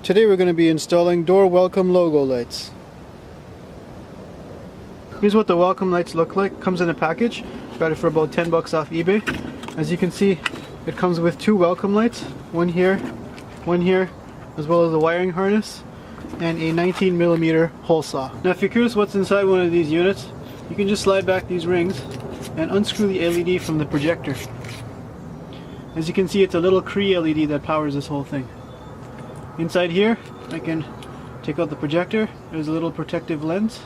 Today we're going to be installing door welcome logo lights. Here's what the welcome lights look like. Comes in a package. Got it for about 10 bucks off eBay. As you can see, it comes with two welcome lights. One here, as well as a wiring harness and a 19mm hole saw. Now if you're curious what's inside one of these units, you can just slide back these rings and unscrew the LED from the projector. As you can see, it's a little Cree LED that powers this whole thing. Inside here, I can take out the projector. There's a little protective lens.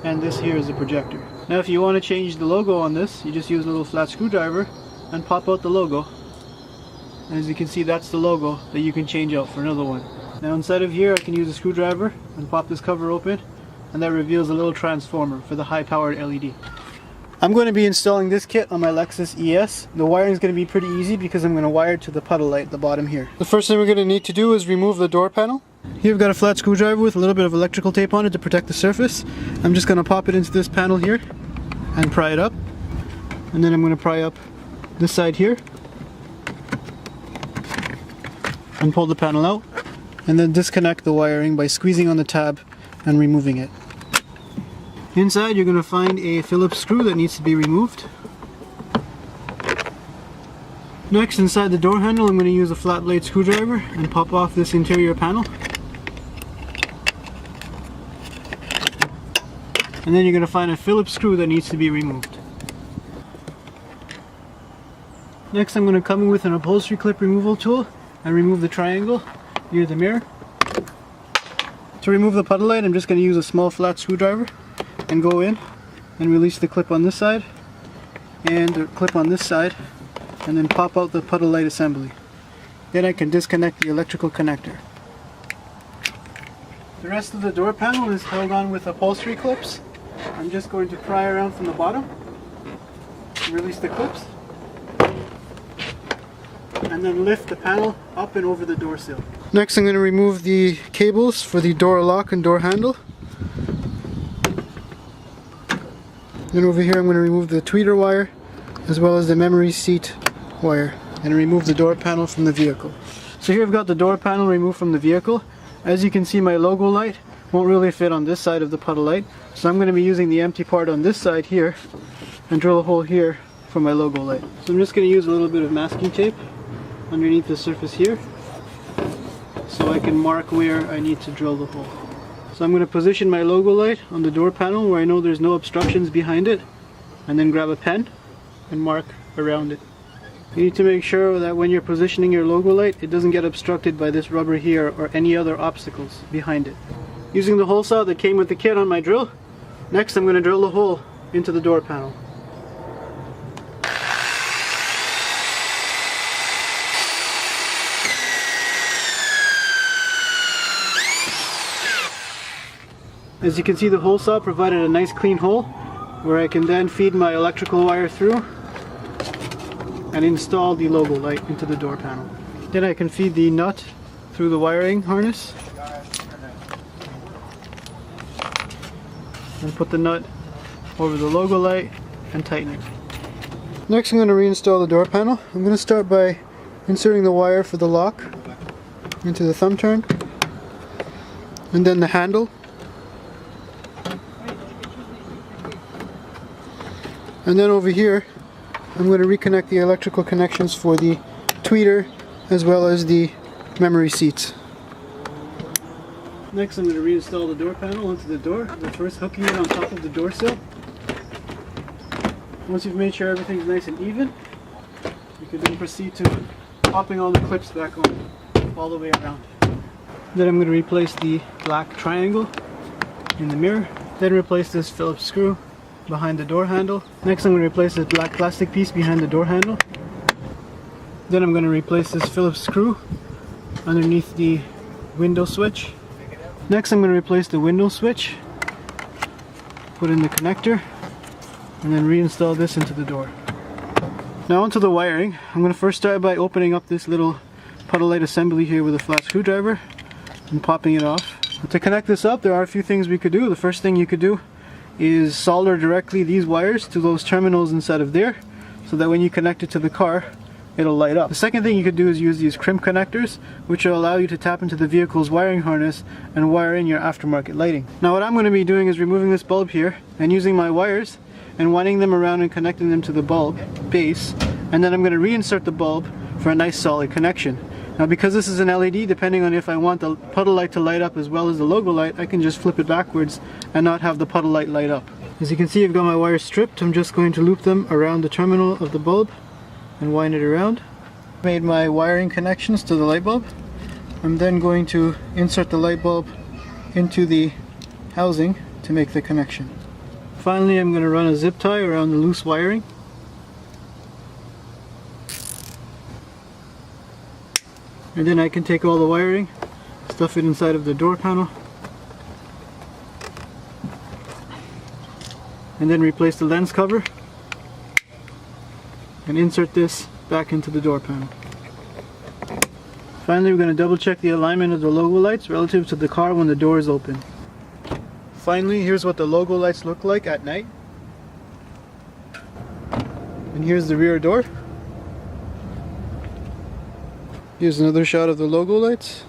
And this here is the projector. Now if you want to change the logo on this, you just use a little flat screwdriver and pop out the logo. And as you can see, that's the logo that you can change out for another one. Now inside of here, I can use a screwdriver and pop this cover open, and that reveals a little transformer for the high-powered LED. I'm going to be installing this kit on my Lexus ES. The wiring is going to be pretty easy because I'm going to wire it to the puddle light at the bottom here. The first thing we're going to need to do is remove the door panel. Here we've got a flat screwdriver with a little bit of electrical tape on it to protect the surface. I'm just going to pop it into this panel here and pry it up. And then I'm going to pry up this side here and pull the panel out. And then disconnect the wiring by squeezing on the tab and removing it. Inside you're going to find a Phillips screw that needs to be removed. Next, inside the door handle, I'm going to use a flat blade screwdriver and pop off this interior panel. And then you're going to find a Phillips screw that needs to be removed. Next, I'm going to come in with an upholstery clip removal tool and remove the triangle near the mirror. To remove the puddle light, I'm just going to use a small flat screwdriver and go in and release the clip on this side and the clip on this side, and then pop out the puddle light assembly. Then I can disconnect the electrical connector. The rest of the door panel is held on with upholstery clips. I'm just going to pry around from the bottom, release the clips, and then lift the panel up and over the door sill. Next, I'm going to remove the cables for the door lock and door handle. Then over here I'm going to remove the tweeter wire as well as the memory seat wire and remove the door panel from the vehicle. So here I've got the door panel removed from the vehicle. As you can see, my logo light won't really fit on this side of the puddle light, so I'm going to be using the empty part on this side here and drill a hole here for my logo light. So I'm just going to use a little bit of masking tape underneath the surface here so I can mark where I need to drill the hole. So I'm going to position my logo light on the door panel where I know there's no obstructions behind it, and then grab a pen and mark around it. You need to make sure that when you're positioning your logo light, it doesn't get obstructed by this rubber here or any other obstacles behind it. Using the hole saw that came with the kit on my drill, next I'm going to drill a hole into the door panel. As you can see, the hole saw provided a nice clean hole where I can then feed my electrical wire through and install the logo light into the door panel. Then I can feed the nut through the wiring harness and put the nut over the logo light and tighten it. Next, I'm going to reinstall the door panel. I'm going to start by inserting the wire for the lock into the thumb turn and then the handle. And then over here, I'm going to reconnect the electrical connections for the tweeter as well as the memory seats. Next, I'm going to reinstall the door panel onto the door. But first, hooking it on top of the door sill. Once you've made sure everything's nice and even, you can then proceed to popping all the clips back on all the way around. Then I'm going to replace the black triangle in the mirror. Then replace this Phillips screw behind the door handle. Next, I'm going to replace this black plastic piece behind the door handle. Then I'm going to replace this Phillips screw underneath the window switch. Next, I'm going to replace the window switch, put in the connector, and then reinstall this into the door. Now onto the wiring. I'm going to first start by opening up this little puddle light assembly here with a flat screwdriver and popping it off. To connect this up, there are a few things we could do. The first thing you could do is solder directly these wires to those terminals inside of there, so that when you connect it to the car, it'll light up. The second thing you could do is use these crimp connectors, which will allow you to tap into the vehicle's wiring harness and wire in your aftermarket lighting. Now what I'm going to be doing is removing this bulb here and using my wires and winding them around and connecting them to the bulb base, and then I'm going to reinsert the bulb for a nice solid connection. Now because this is an LED, depending on if I want the puddle light to light up as well as the logo light, I can just flip it backwards and not have the puddle light light up. As you can see, I've got my wires stripped. I'm just going to loop them around the terminal of the bulb and wind it around. Made my wiring connections to the light bulb. I'm then going to insert the light bulb into the housing to make the connection. Finally, I'm going to run a zip tie around the loose wiring. And then I can take all the wiring, stuff it inside of the door panel, and then replace the lens cover and insert this back into the door panel. Finally, we're going to double check the alignment of the logo lights relative to the car when the door is open. Finally, here's what the logo lights look like at night. And here's the rear door. Here's another shot of the logo lights.